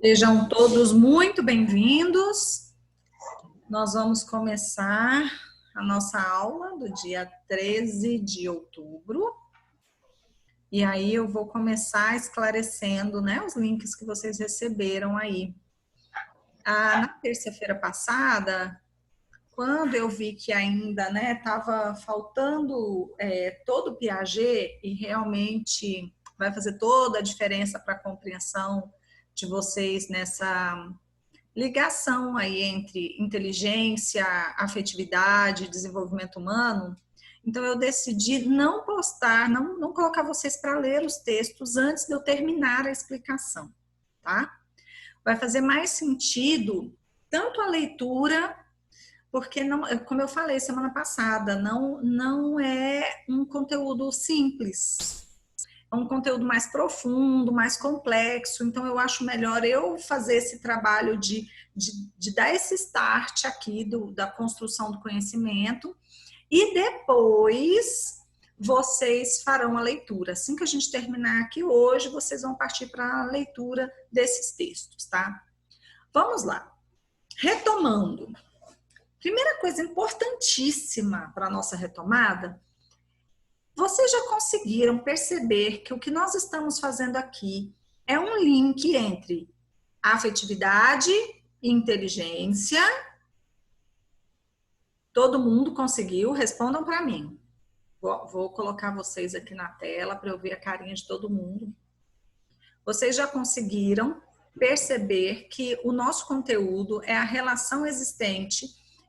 Sejam todos muito bem-vindos. Nós vamos começar a nossa aula do dia 13 de outubro. E aí eu vou começar esclarecendo, os links que vocês receberam aí. Na terça-feira passada, quando eu vi que ainda estava faltando todo o Piaget e realmente vai fazer toda a diferença para a compreensão de vocês nessa ligação aí entre inteligência, afetividade, desenvolvimento humano. Então eu decidi não postar, não colocar vocês para ler os textos antes de eu terminar a explicação, tá? Vai fazer mais sentido tanto a leitura, porque não, como eu falei semana passada, não é um conteúdo simples. É um conteúdo mais profundo, mais complexo, então eu acho melhor eu fazer esse trabalho de dar esse start aqui da construção do conhecimento e depois vocês farão a leitura. Assim que a gente terminar aqui hoje, vocês vão partir para a leitura desses textos, tá? Vamos lá. Retomando. Primeira coisa importantíssima para a nossa retomada, vocês já conseguiram perceber que o que nós estamos fazendo aqui é um link entre afetividade e inteligência? Todo mundo conseguiu? Respondam para mim. Vou colocar vocês aqui na tela para eu ver a carinha de todo mundo. Vocês já conseguiram perceber que o nosso conteúdo é a relação existente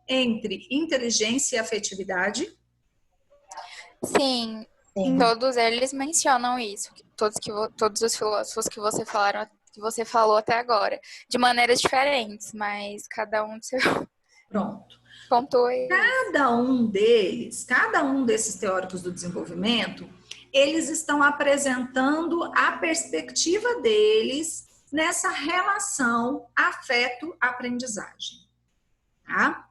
entre inteligência e afetividade? Sim, todos eles mencionam isso, todos os filósofos que você falou até agora, de maneiras diferentes, mas cada um seu Pronto. pontuou isso. Cada um desses teóricos do desenvolvimento, eles estão apresentando a perspectiva deles nessa relação afeto-aprendizagem, tá?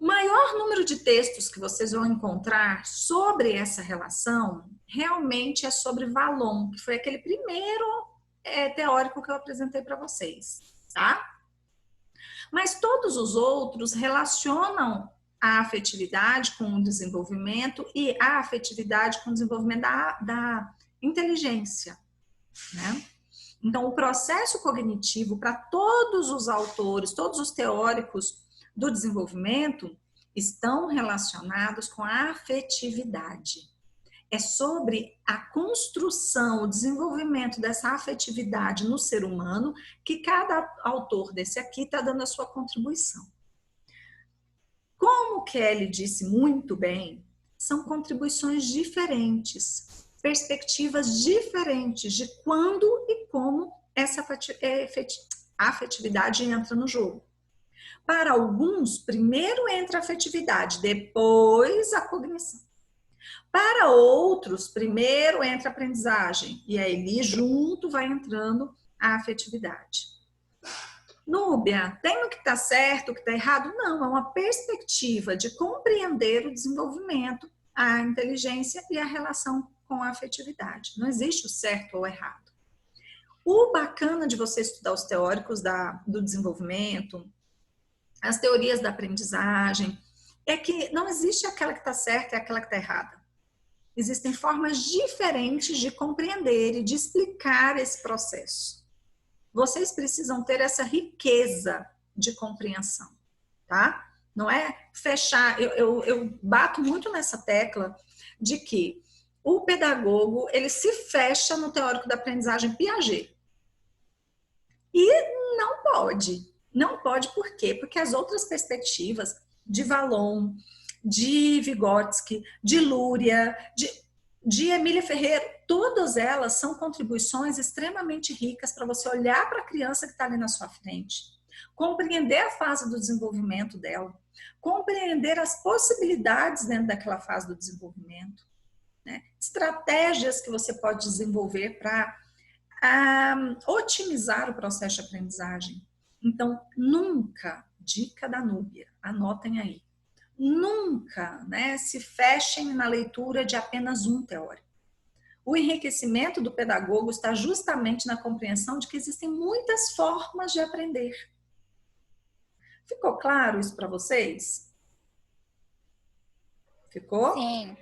O maior número de textos que vocês vão encontrar sobre essa relação realmente é sobre Vallon, que foi aquele primeiro teórico que eu apresentei para vocês, tá? Mas todos os outros relacionam a afetividade com o desenvolvimento e a afetividade com o desenvolvimento da inteligência, né? Então, o processo cognitivo para todos os autores, todos os teóricos do desenvolvimento estão relacionados com a afetividade. É sobre a construção, o desenvolvimento dessa afetividade no ser humano que cada autor desse aqui está dando a sua contribuição. Como Kelly disse muito bem, são contribuições diferentes, perspectivas diferentes de quando e como essa afetividade entra no jogo. Para alguns, primeiro entra a afetividade, depois a cognição. Para outros, primeiro entra a aprendizagem, e aí ali junto vai entrando a afetividade. Núbia, tem o que está certo, o que está errado? Não, é uma perspectiva de compreender o desenvolvimento, a inteligência e a relação com a afetividade. Não existe o certo ou o errado. O bacana de você estudar os teóricos do desenvolvimento, as teorias da aprendizagem, é que não existe aquela que está certa e aquela que está errada. Existem formas diferentes de compreender e de explicar esse processo. Vocês precisam ter essa riqueza de compreensão, tá? Não é fechar, eu bato muito nessa tecla de que o pedagogo, ele se fecha no teórico da aprendizagem Piaget. E não pode por quê? Porque as outras perspectivas de Vallon, de Vygotsky, de Luria, de Emília Ferreira, todas elas são contribuições extremamente ricas para você olhar para a criança que está ali na sua frente, compreender a fase do desenvolvimento dela, compreender as possibilidades dentro daquela fase do desenvolvimento, né? Estratégias que você pode desenvolver para otimizar o processo de aprendizagem. Então, nunca, dica da Núbia, anotem aí, nunca se fechem na leitura de apenas um teórico. O enriquecimento do pedagogo está justamente na compreensão de que existem muitas formas de aprender. Ficou claro isso para vocês? Ficou? Sim.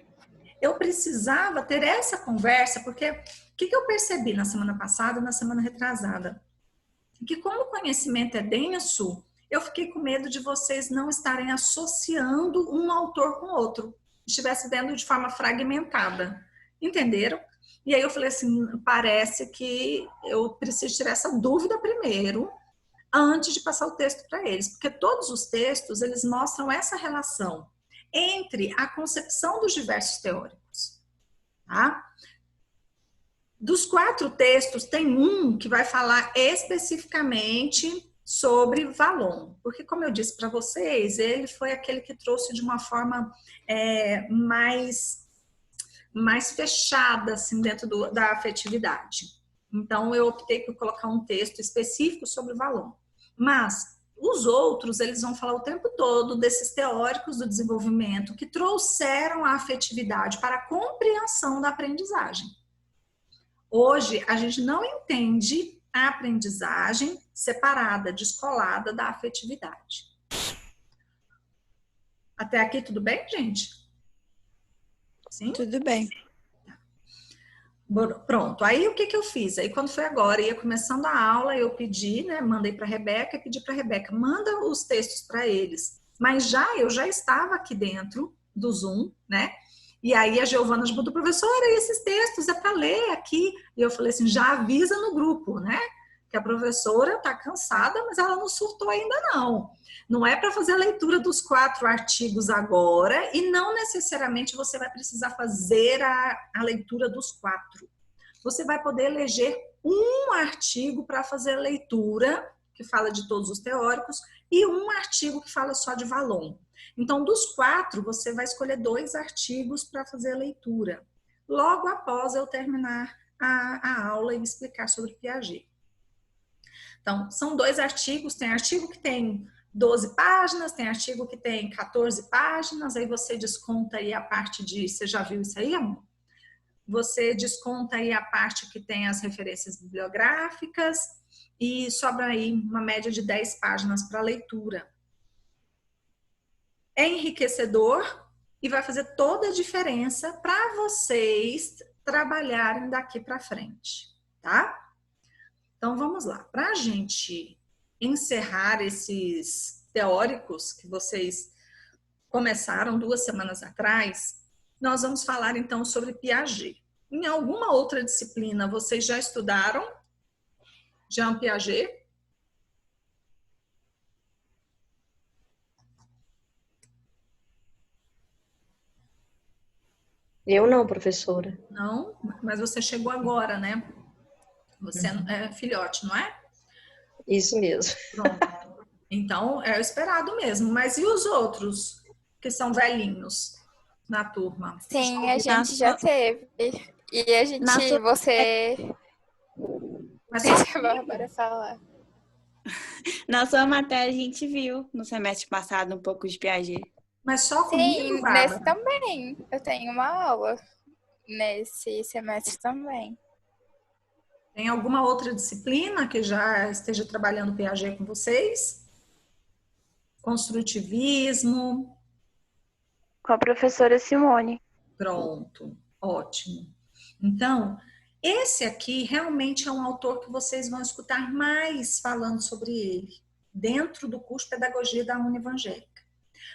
Eu precisava ter essa conversa, porque o que eu percebi na semana passada, na semana retrasada? Que como o conhecimento é denso, eu fiquei com medo de vocês não estarem associando um autor com outro, estivesse vendo de forma fragmentada. Entenderam? E aí eu falei assim, parece que eu preciso tirar essa dúvida primeiro, antes de passar o texto para eles, porque todos os textos, eles mostram essa relação entre a concepção dos diversos teóricos, tá? Dos 4 textos, tem um que vai falar especificamente sobre Valon, porque como eu disse para vocês, ele foi aquele que trouxe de uma forma mais fechada, assim, dentro da afetividade. Então, eu optei por colocar um texto específico sobre Valon. Mas os outros, eles vão falar o tempo todo desses teóricos do desenvolvimento que trouxeram a afetividade para a compreensão da aprendizagem. Hoje, a gente não entende a aprendizagem separada, descolada da afetividade. Até aqui, tudo bem, gente? Sim? Tudo bem. Pronto, aí o que eu fiz? Aí quando foi agora, ia começando a aula, eu pedi, né, mandei para a Rebeca e pedi para a Rebeca, manda os textos para eles. Mas eu já estava aqui dentro do Zoom, né? E aí a Giovana botou, professora, e esses textos é para ler aqui? E eu falei assim, já avisa no grupo, né? Que a professora está cansada, mas ela não surtou ainda não. Não é para fazer a leitura dos 4 artigos agora e não necessariamente você vai precisar fazer a leitura dos 4. Você vai poder eleger um artigo para fazer a leitura, que fala de todos os teóricos, e um artigo que fala só de Valon. Então, dos 4, você vai escolher 2 artigos para fazer a leitura. Logo após eu terminar a aula e explicar sobre Piaget. Então, são 2 artigos, tem artigo que tem 12 páginas, tem artigo que tem 14 páginas, aí você desconta aí a parte de... Você já viu isso aí, amor? Você desconta aí a parte que tem as referências bibliográficas e sobra aí uma média de 10 páginas para leitura. É enriquecedor e vai fazer toda a diferença para vocês trabalharem daqui para frente, tá? Então, vamos lá. Para a gente encerrar esses teóricos que vocês começaram 2 semanas atrás, nós vamos falar, então, sobre Piaget. Em alguma outra disciplina, vocês já estudaram Jean Piaget? Eu não, professora. Não, mas você chegou agora, né? Você é filhote, não é? Isso mesmo. Pronto. Então, é o esperado mesmo. Mas e os outros que são velhinhos na turma? Sim, a gente já teve. E a gente, você... Mas Deixa a Bárbara falar. Na sua matéria a gente viu no semestre passado um pouco de Piaget. Mas só Sim, comigo, nesse Bárbara? também. Eu tenho uma aula nesse semestre também. Tem alguma outra disciplina que já esteja trabalhando Piaget com vocês? Construtivismo? Com a professora Simone. Pronto, ótimo. Então, esse aqui realmente é um autor que vocês vão escutar mais falando sobre ele, dentro do curso Pedagogia da Uni Evangélica.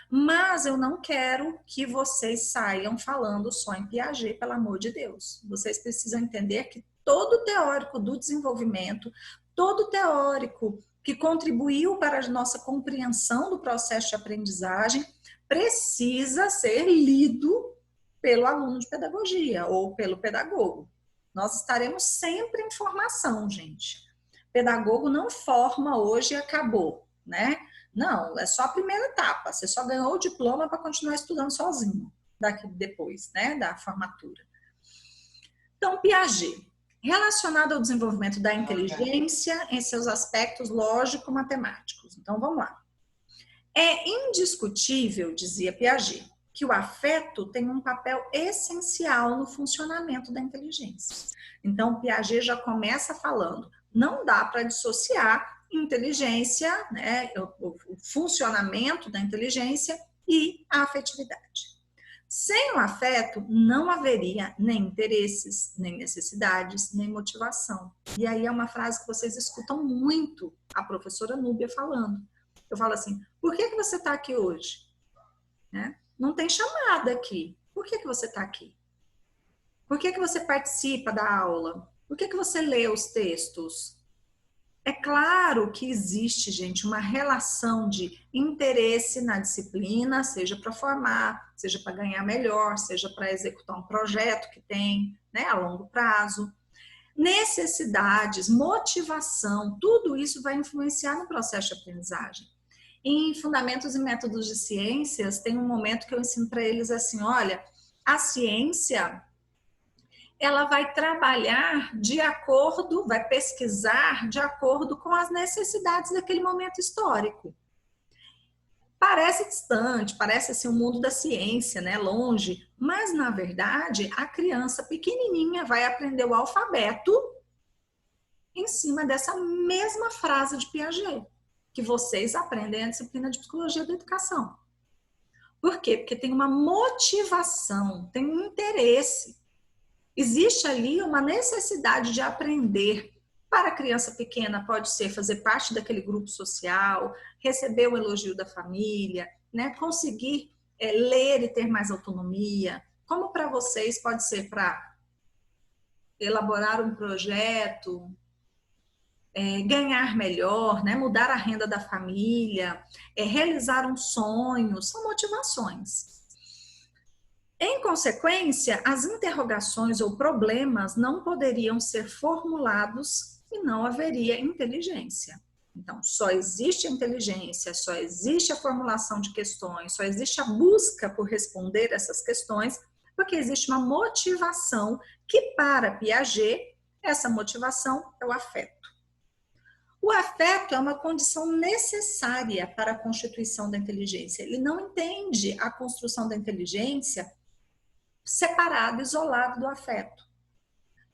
Mas eu não quero que vocês saiam falando só em Piaget, pelo amor de Deus. Vocês precisam entender que todo teórico do desenvolvimento, todo teórico que contribuiu para a nossa compreensão do processo de aprendizagem, precisa ser lido pelo aluno de pedagogia ou pelo pedagogo. Nós estaremos sempre em formação, gente. Pedagogo não forma hoje e acabou, né? Não, é só a primeira etapa. Você só ganhou o diploma para continuar estudando sozinho daqui depois, né, da formatura. Então, Piaget, relacionado ao desenvolvimento da inteligência em seus aspectos lógico-matemáticos. Então, vamos lá. É indiscutível, dizia Piaget, que o afeto tem um papel essencial no funcionamento da inteligência. Então, Piaget já começa falando, não dá para dissociar inteligência, né, o funcionamento da inteligência e a afetividade. Sem o afeto, não haveria nem interesses, nem necessidades, nem motivação. E aí é uma frase que vocês escutam muito a professora Núbia falando. Eu falo assim, por que você está aqui hoje? Né? Não tem chamada aqui. Por que você está aqui? Por que você participa da aula? Por que você lê os textos? É claro que existe, gente, uma relação de interesse na disciplina, seja para formar, seja para ganhar melhor, seja para executar um projeto que tem, né, a longo prazo. Necessidades, motivação, tudo isso vai influenciar no processo de aprendizagem. Em Fundamentos e Métodos de Ciências, tem um momento que eu ensino para eles assim, olha, a ciência, ela vai trabalhar de acordo, vai pesquisar de acordo com as necessidades daquele momento histórico. Parece distante, parece assim o mundo da ciência, né, longe, mas na verdade a criança pequenininha vai aprender o alfabeto em cima dessa mesma frase de Piaget, que vocês aprendem na disciplina de Psicologia da Educação. Por quê? Porque tem uma motivação, tem um interesse. Existe ali uma necessidade de aprender. Para a criança pequena pode ser fazer parte daquele grupo social, receber o elogio da família, né? Conseguir ler e ter mais autonomia. Como para vocês pode ser para elaborar um projeto, ganhar melhor, né? Mudar a renda da família, realizar um sonho, são motivações. Em consequência, as interrogações ou problemas não poderiam ser formulados e não haveria inteligência. Então, só existe a inteligência, só existe a formulação de questões, só existe a busca por responder essas questões, porque existe uma motivação que, para Piaget, essa motivação é o afeto. O afeto é uma condição necessária para a constituição da inteligência. Ele não entende a construção da inteligência separado, isolado do afeto.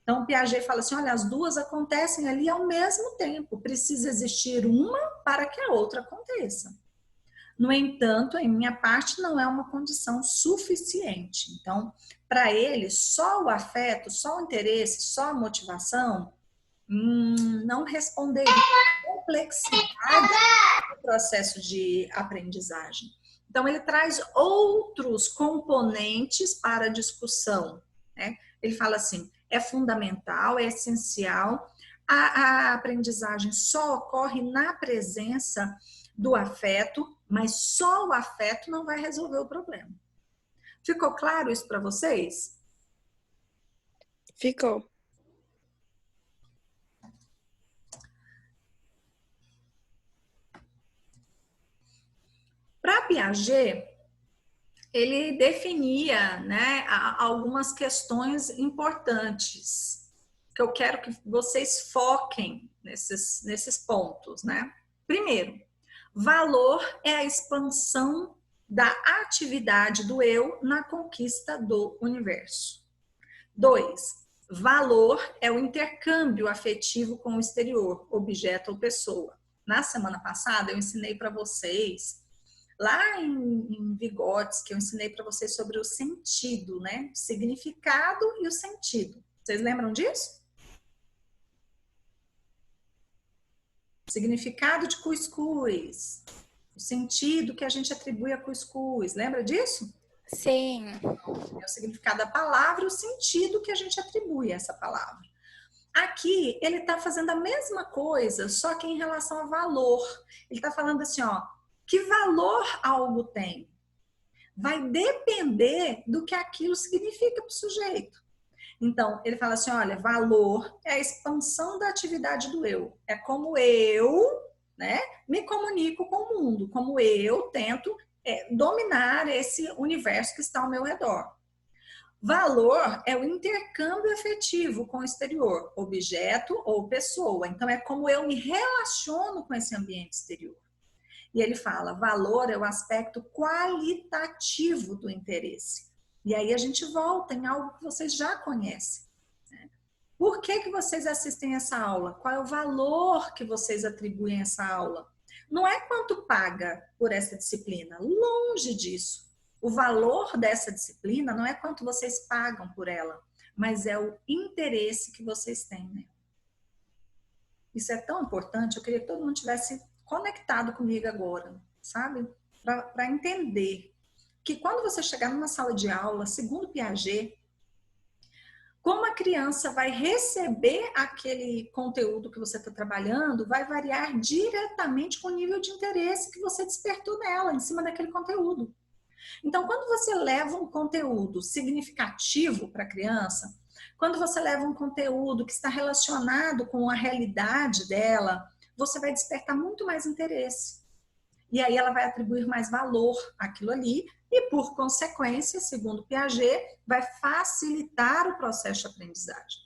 Então, Piaget fala assim, olha, as duas acontecem ali ao mesmo tempo. Precisa existir uma para que a outra aconteça. No entanto, em minha parte, não é uma condição suficiente. Então, para ele, só o afeto, só o interesse, só a motivação, não responderia à complexidade do processo de aprendizagem. Então, ele traz outros componentes para a discussão, né? Ele fala assim, é fundamental, é essencial, a aprendizagem só ocorre na presença do afeto, mas só o afeto não vai resolver o problema. Ficou claro isso para vocês? Ficou. Para Piaget, ele definia, né, algumas questões importantes, que eu quero que vocês foquem nesses pontos, né? Primeiro, valor é a expansão da atividade do eu na conquista do universo. 2, valor é o intercâmbio afetivo com o exterior, objeto ou pessoa. Na semana passada, eu ensinei para vocês lá em Vygotsky, que eu ensinei para vocês sobre o sentido, né? O significado e o sentido. Vocês lembram disso? Significado de cuscuz. O sentido que a gente atribui a cuscuz. Lembra disso? Sim. É o significado da palavra e o sentido que a gente atribui a essa palavra. Aqui, ele está fazendo a mesma coisa, só que em relação a valor. Ele está falando assim, ó, que valor algo tem? Vai depender do que aquilo significa para o sujeito. Então, ele fala assim, olha, valor é a expansão da atividade do eu. É como eu, né, me comunico com o mundo, como eu tento dominar esse universo que está ao meu redor. Valor é o intercâmbio efetivo com o exterior, objeto ou pessoa. Então, é como eu me relaciono com esse ambiente exterior. E ele fala, valor é o aspecto qualitativo do interesse. E aí a gente volta em algo que vocês já conhecem. Por que vocês assistem essa aula? Qual é o valor que vocês atribuem a essa aula? Não é quanto paga por essa disciplina, longe disso. O valor dessa disciplina não é quanto vocês pagam por ela, mas é o interesse que vocês têm, né? Isso é tão importante, eu queria que todo mundo tivesse conectado comigo agora, sabe? Para entender que quando você chegar numa sala de aula, segundo Piaget, como a criança vai receber aquele conteúdo que você está trabalhando vai variar diretamente com o nível de interesse que você despertou nela, em cima daquele conteúdo. Então, quando você leva um conteúdo significativo para a criança, quando você leva um conteúdo que está relacionado com a realidade dela, você vai despertar muito mais interesse. E aí ela vai atribuir mais valor àquilo ali e, por consequência, segundo Piaget, vai facilitar o processo de aprendizagem.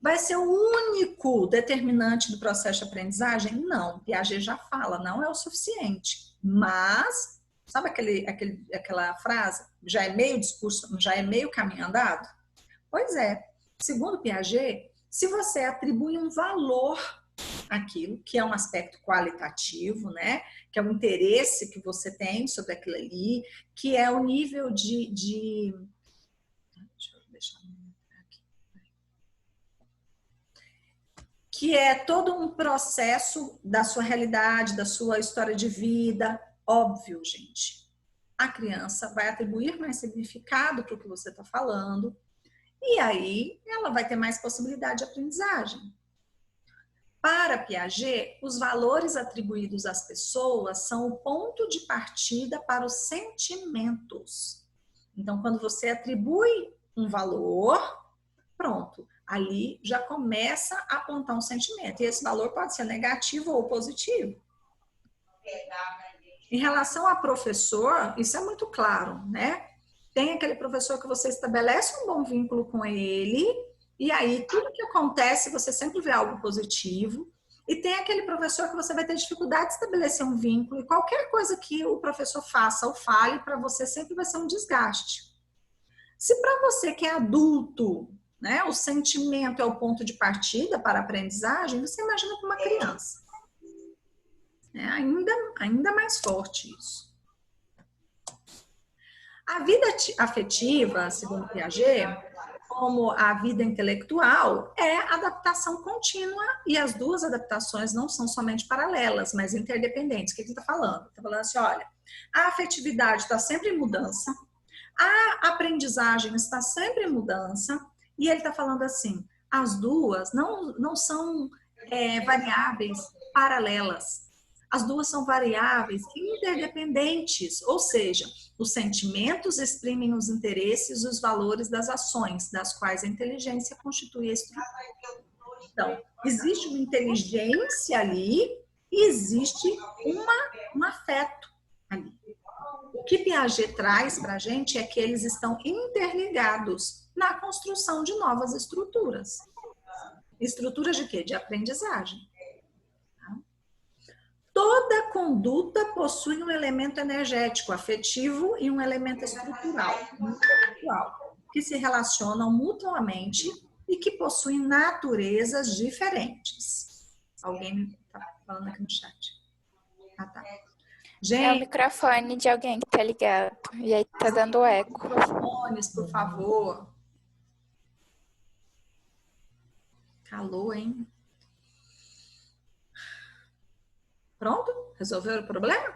Vai ser o único determinante do processo de aprendizagem? Não, Piaget já fala, não é o suficiente. Mas, sabe aquela frase? Já é meio discurso, já é meio caminho andado? Pois é, segundo Piaget, se você atribui um valor àquilo, que é um aspecto qualitativo, né? Que é o interesse que você tem sobre aquilo ali, que é o nível de... Deixa eu deixar aqui. Que é todo um processo da sua realidade, da sua história de vida. Óbvio, gente. A criança vai atribuir mais significado para o que você está falando, e aí ela vai ter mais possibilidade de aprendizagem. Para Piaget, os valores atribuídos às pessoas são o ponto de partida para os sentimentos. Então, quando você atribui um valor, pronto, ali já começa a apontar um sentimento. E esse valor pode ser negativo ou positivo. Em relação a professor, isso é muito claro, né? Tem aquele professor que você estabelece um bom vínculo com ele, e aí tudo que acontece você sempre vê algo positivo. E tem aquele professor que você vai ter dificuldade de estabelecer um vínculo, e qualquer coisa que o professor faça ou fale, para você sempre vai ser um desgaste. Se para você que é adulto, né, o sentimento é o ponto de partida para a aprendizagem, você imagina para uma criança. É ainda mais forte isso. A vida afetiva, segundo Piaget, como a vida intelectual, é adaptação contínua, e as duas adaptações não são somente paralelas, mas interdependentes. O que ele está falando? Está falando assim, olha, a afetividade está sempre em mudança, a aprendizagem está sempre em mudança, e ele está falando assim, as duas não são variáveis paralelas. As duas são variáveis interdependentes, ou seja, os sentimentos exprimem os interesses e os valores das ações, das quais a inteligência constitui a estrutura. Então, existe uma inteligência ali e existe um afeto ali. O que Piaget traz para a gente é que eles estão interligados na construção de novas estruturas. Estruturas de quê? De aprendizagem. Toda conduta possui um elemento energético, afetivo e um elemento estrutural, intelectual, que se relacionam mutuamente e que possuem naturezas diferentes. Alguém está falando aqui no chat? Ah, tá. Gente, É o microfone de alguém que tá ligado. E aí tá dando eco. microfones, por favor. Calou, hein? Pronto? Resolveu o problema?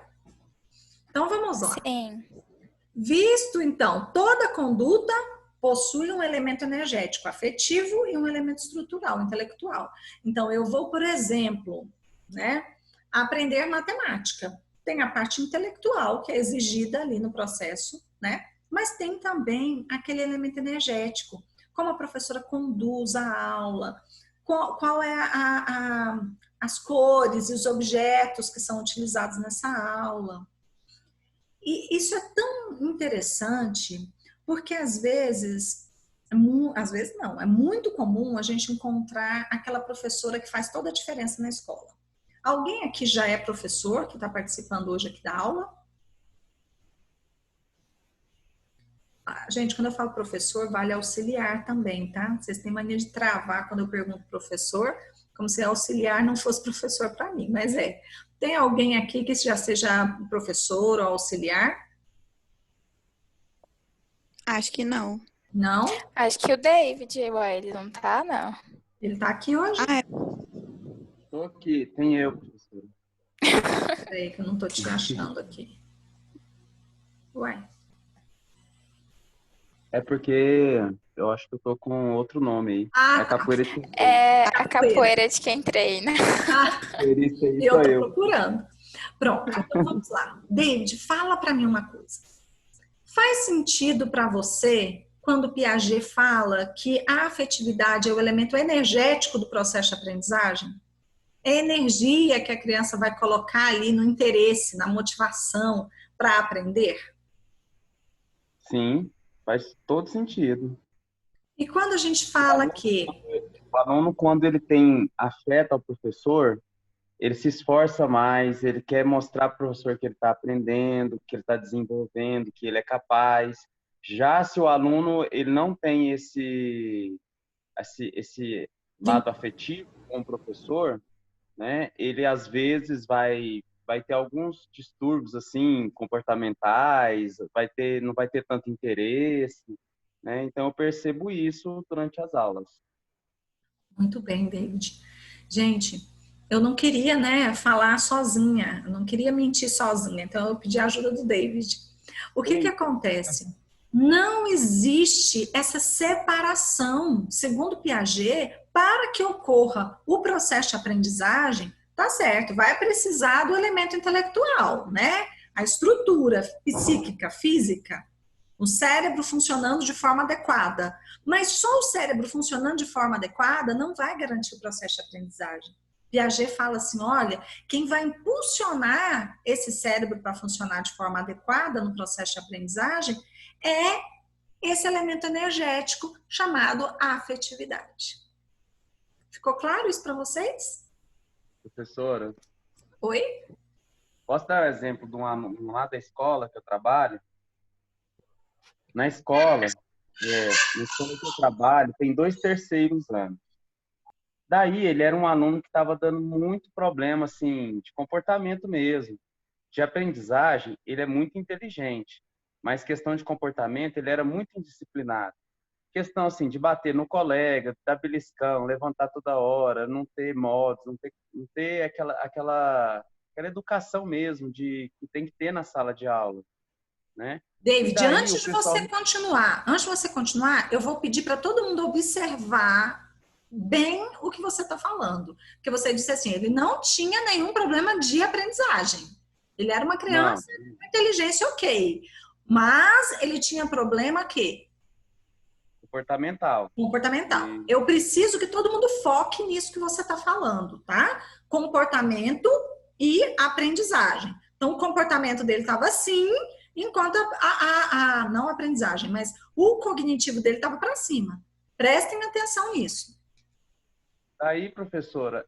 Então vamos lá. Sim. Visto então, toda conduta possui um elemento energético, afetivo e um elemento estrutural, intelectual. Então eu vou, por exemplo, né, aprender matemática. Tem a parte intelectual que é exigida ali no processo, né? Mas tem também aquele elemento energético, como a professora conduz a aula, qual é as cores e os objetos que são utilizados nessa aula. E isso é tão interessante, porque às vezes não, é muito comum a gente encontrar aquela professora que faz toda a diferença na escola. Alguém aqui já é professor que está participando hoje aqui da aula? Gente, quando eu falo professor, vale auxiliar também, tá? Vocês têm mania de travar quando eu pergunto professor, como se auxiliar não fosse professor para mim, mas é. Tem alguém aqui que já seja professor ou auxiliar? Acho que não. Não? Acho que o David, ué, ele não tá, não. Ele tá aqui hoje? Ah, é. Tô aqui, tem eu, professora. Peraí que eu não tô te achando aqui. Ué. É porque eu acho que eu tô com outro nome aí. Ah, É capoeira de É a capoeira de quem treina. capoeirista aí, eu sou tô eu. procurando. Pronto, então vamos lá. David, fala para mim uma coisa. Faz sentido para você quando Piaget fala que a afetividade é o elemento energético do processo de aprendizagem? É a energia que a criança vai colocar ali no interesse, na motivação para aprender? Sim, faz todo sentido. E quando a gente O fala aluno, que o aluno, quando ele tem afeto ao professor, ele se esforça mais, ele quer mostrar para o professor que ele está aprendendo, que ele está desenvolvendo, que ele é capaz. Já se o aluno ele não tem esse lado afetivo com o professor, né? Ele às vezes vai ter alguns distúrbios assim comportamentais, não vai ter tanto interesse, né? Então eu percebo isso durante as aulas. Muito bem, David. Gente, eu não queria, né, falar sozinha, eu não queria mentir sozinha, então eu pedi a ajuda do David. O que que acontece? Não existe essa separação, segundo Piaget, para que ocorra o processo de aprendizagem, tá certo, vai precisar do elemento intelectual, né? A estrutura psíquica, física, o cérebro funcionando de forma adequada. Mas só o cérebro funcionando de forma adequada não vai garantir o processo de aprendizagem. Piaget fala assim, olha, quem vai impulsionar esse cérebro para funcionar de forma adequada no processo de aprendizagem é esse elemento energético chamado afetividade. Ficou claro isso para vocês? Professora, Oi? posso dar um exemplo de um aluno lá da escola que eu trabalho? Na escola que eu trabalho, tem 2 terceiros anos. Daí ele era um aluno que estava dando muito problema, assim, de comportamento mesmo. De aprendizagem, ele é muito inteligente, mas questão de comportamento, ele era muito indisciplinado. Questão, assim, de bater no colega, dar beliscão, levantar toda hora, não ter modos, não ter aquela educação mesmo que tem que ter na sala de aula, né? E David, daí antes o de pessoal... você continuar, eu vou pedir para todo mundo observar bem o que você está falando. Porque você disse assim, ele não tinha nenhum problema de aprendizagem. Ele era uma criança com inteligência ok. Mas ele tinha problema que? Comportamental. Comportamental. Eu preciso que todo mundo foque nisso que você está falando, tá? Comportamento e aprendizagem. Então, o comportamento dele estava assim, enquanto não a aprendizagem, mas o cognitivo dele estava para cima. Prestem atenção nisso. Aí, professora,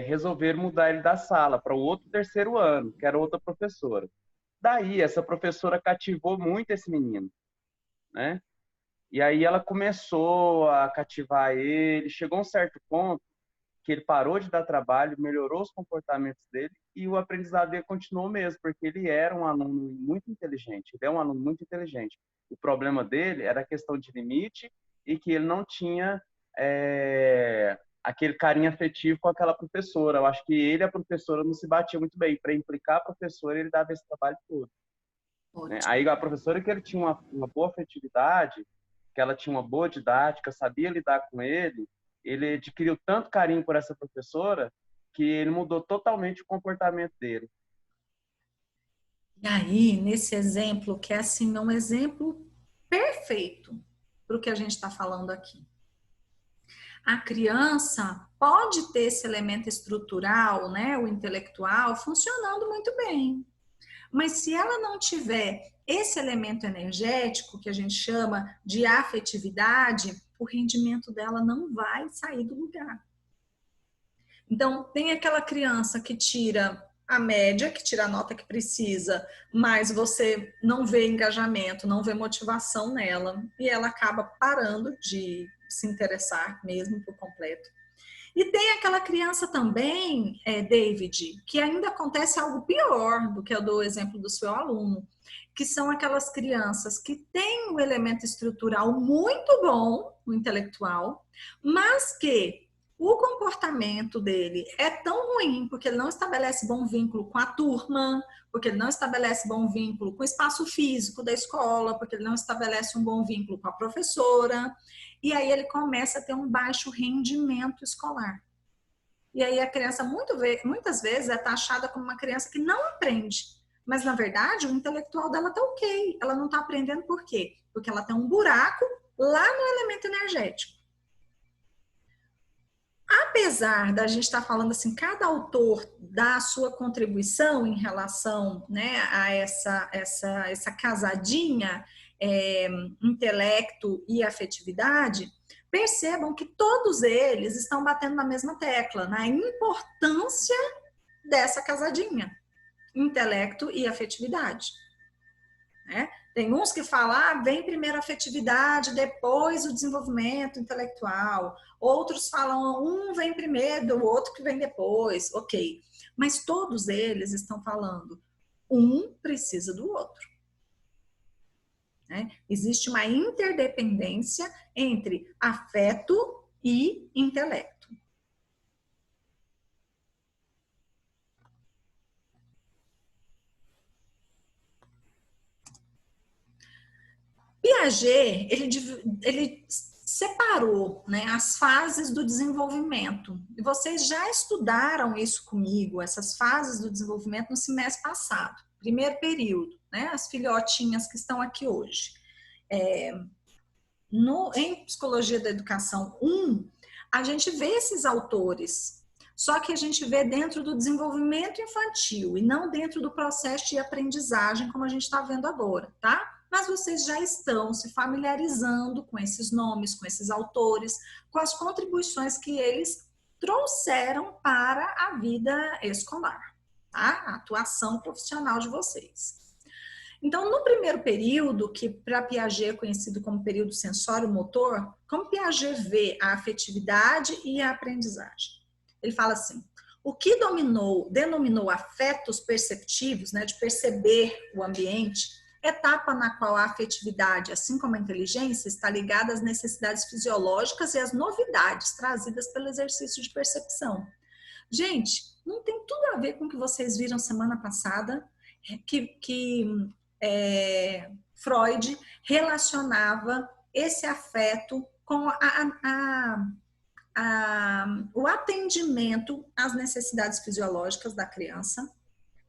resolveram mudar ele da sala para o outro terceiro ano, que era outra professora. Daí, essa professora cativou muito esse menino, né? E aí ela começou a cativar ele. Chegou um certo ponto que ele parou de dar trabalho, melhorou os comportamentos dele e o aprendizado dele continuou mesmo, porque ele era um aluno muito inteligente. Ele é um aluno muito inteligente. O problema dele era a questão de limite e que ele não tinha aquele carinho afetivo com aquela professora. Eu acho que ele e a professora não se batiam muito bem. Para implicar a professora, ele dava esse trabalho todo. Né? Aí a professora que ele tinha uma boa afetividade, que ela tinha uma boa didática, sabia lidar com ele adquiriu tanto carinho por essa professora que ele mudou totalmente o comportamento dele. E aí, nesse exemplo, que é assim, um exemplo perfeito para o que a gente está falando aqui. A criança pode ter esse elemento estrutural, né, o intelectual, funcionando muito bem. Mas se ela não tiver esse elemento energético, que a gente chama de afetividade, o rendimento dela não vai sair do lugar. Então, tem aquela criança que tira a média, que tira a nota que precisa, mas você não vê engajamento, não vê motivação nela, e ela acaba parando de se interessar mesmo por completo. E tem aquela criança também, David, que ainda acontece algo pior do que eu dou o exemplo do seu aluno, que são aquelas crianças que têm um elemento estrutural muito bom, o intelectual, mas que o comportamento dele é tão ruim porque ele não estabelece bom vínculo com a turma, porque ele não estabelece bom vínculo com o espaço físico da escola, porque ele não estabelece um bom vínculo com a professora, e aí ele começa a ter um baixo rendimento escolar. E aí a criança muitas vezes é taxada como uma criança que não aprende, mas na verdade o intelectual dela tá ok, ela não tá aprendendo por quê? Porque ela tem um buraco lá no elemento energético. Apesar da gente estar falando assim, cada autor dá a sua contribuição em relação, né, a essa casadinha intelecto e afetividade, percebam que todos eles estão batendo na mesma tecla, na importância dessa casadinha, intelecto e afetividade, né? Tem uns que falam, vem primeiro a afetividade, depois o desenvolvimento intelectual. Outros falam, um vem primeiro, o outro que vem depois. Ok. Mas todos eles estão falando, um precisa do outro. Né? Existe uma interdependência entre afeto e intelecto. Piaget, ele separou, né, as fases do desenvolvimento. E vocês já estudaram isso comigo, essas fases do desenvolvimento no semestre passado. Primeiro período, né, as filhotinhas que estão aqui hoje. Em Psicologia da Educação 1, a gente vê esses autores, só que a gente vê dentro do desenvolvimento infantil e não dentro do processo de aprendizagem, como a gente está vendo agora, tá? Mas vocês já estão se familiarizando com esses nomes, com esses autores, com as contribuições que eles trouxeram para a vida escolar, tá? A atuação profissional de vocês. Então, no primeiro período, que para Piaget é conhecido como período sensório-motor, como Piaget vê a afetividade e a aprendizagem? Ele fala assim, o que denominou afetos perceptivos, né, de perceber o ambiente, etapa na qual a afetividade, assim como a inteligência, está ligada às necessidades fisiológicas e às novidades trazidas pelo exercício de percepção. Gente, não tem tudo a ver com o que vocês viram semana passada, que Freud relacionava esse afeto com o atendimento às necessidades fisiológicas da criança.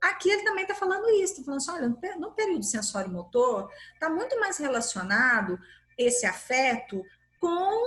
Aqui ele também está falando isso, está falando assim, olha, no período sensório-motor está muito mais relacionado esse afeto com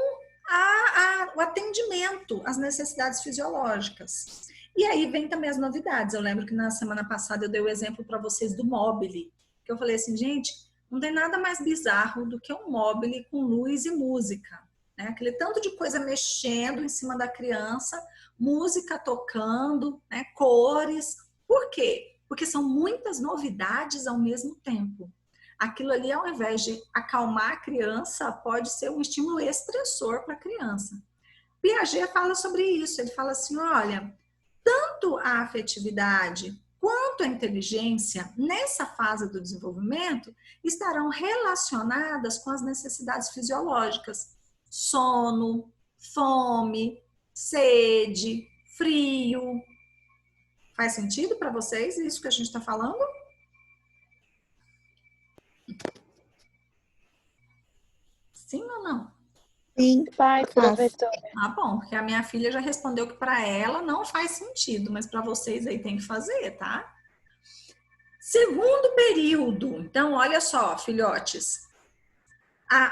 o atendimento às necessidades fisiológicas. E aí vem também as novidades. Eu lembro que na semana passada eu dei o exemplo para vocês do Mobile, que eu falei assim, gente, não tem nada mais bizarro do que um Mobile com luz e música, né? Aquele tanto de coisa mexendo em cima da criança, música tocando, né? Cores. Por quê? Porque são muitas novidades ao mesmo tempo. Aquilo ali, ao invés de acalmar a criança, pode ser um estímulo estressor para a criança. Piaget fala sobre isso. Ele fala assim, olha, tanto a afetividade quanto a inteligência, nessa fase do desenvolvimento, estarão relacionadas com as necessidades fisiológicas. Sono, fome, sede, frio. Faz sentido para vocês isso que a gente está falando? Sim ou não? Sim, Faz, professora. Ah, bom, porque a minha filha já respondeu que para ela não faz sentido, mas para vocês aí tem que fazer, tá? Segundo período. Então, olha só, filhotes.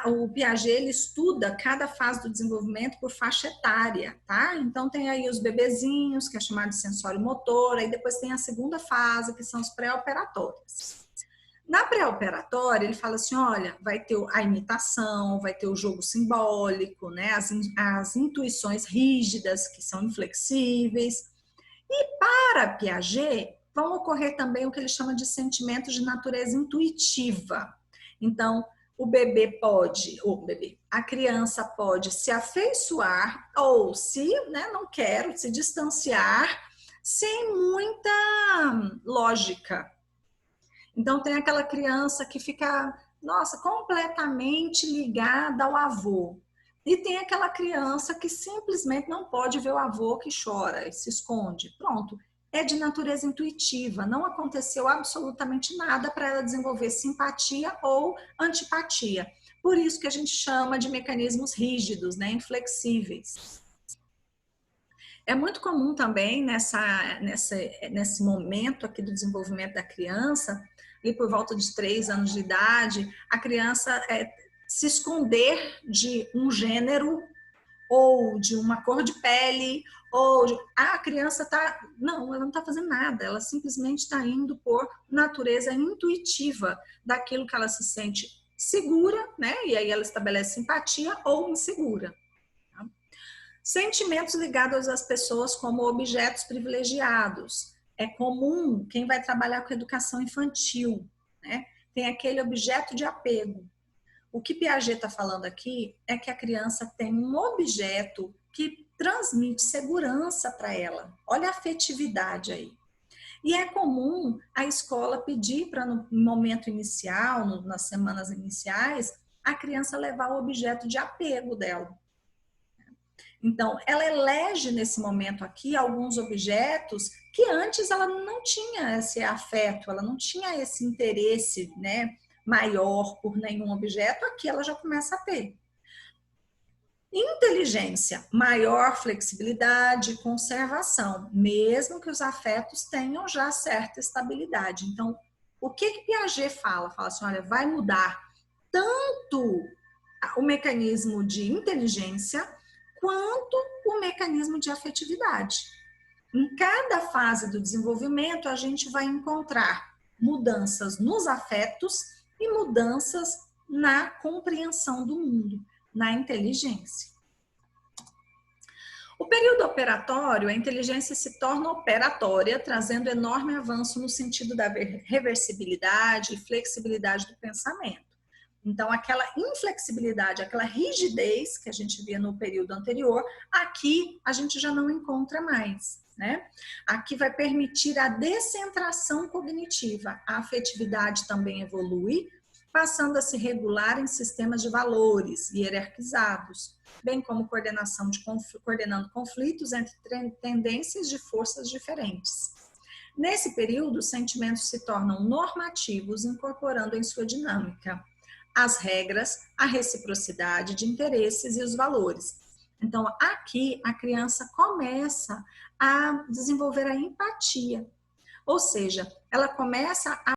O Piaget, ele estuda cada fase do desenvolvimento por faixa etária, tá? Então, tem aí os bebezinhos, que é chamado de sensório-motor, aí depois tem a segunda fase, que são os pré-operatórios. Na pré-operatória, ele fala assim, olha, vai ter a imitação, vai ter o jogo simbólico, né? As intuições rígidas, que são inflexíveis. E para Piaget, vão ocorrer também o que ele chama de sentimentos de natureza intuitiva. Então, a criança pode se afeiçoar ou se, né, não quero, se distanciar sem muita lógica. Então, tem aquela criança que fica, nossa, completamente ligada ao avô. E tem aquela criança que simplesmente não pode ver o avô que chora e se esconde. Pronto, é de natureza intuitiva, não aconteceu absolutamente nada para ela desenvolver simpatia ou antipatia. Por isso que a gente chama de mecanismos rígidos, né, inflexíveis. É muito comum também nesse momento aqui do desenvolvimento da criança, e por volta de 3 anos de idade, a criança se esconder de um gênero ou de uma cor de pele, a criança está... Não, ela não está fazendo nada, ela simplesmente está indo por natureza intuitiva daquilo que ela se sente segura, né? E aí ela estabelece simpatia ou insegura. Tá? Sentimentos ligados às pessoas como objetos privilegiados. É comum, quem vai trabalhar com educação infantil, né? Tem aquele objeto de apego. O que Piaget está falando aqui é que a criança tem um objeto que transmite segurança para ela. Olha a afetividade aí. E é comum a escola pedir para, no momento inicial, nas semanas iniciais, a criança levar o objeto de apego dela. Então, ela elege nesse momento aqui alguns objetos que antes ela não tinha esse afeto, ela não tinha esse interesse, né, maior por nenhum objeto, aqui ela já começa a ter. Inteligência, maior flexibilidade, conservação, mesmo que os afetos tenham já certa estabilidade. Então, o que Piaget fala? Fala assim, olha, vai mudar tanto o mecanismo de inteligência quanto o mecanismo de afetividade. Em cada fase do desenvolvimento, a gente vai encontrar mudanças nos afetos e mudanças na compreensão do mundo, na inteligência. O período operatório, a inteligência se torna operatória, trazendo enorme avanço no sentido da reversibilidade e flexibilidade do pensamento. Então, aquela inflexibilidade, aquela rigidez que a gente via no período anterior, aqui a gente já não encontra mais, né? Aqui vai permitir a descentração cognitiva. A afetividade também evolui, passando a se regular em sistemas de valores hierarquizados, bem como coordenando conflitos entre tendências de forças diferentes. Nesse período, os sentimentos se tornam normativos, incorporando em sua dinâmica as regras, a reciprocidade de interesses e os valores. Então, aqui a criança começa a desenvolver a empatia, ou seja, ela começa a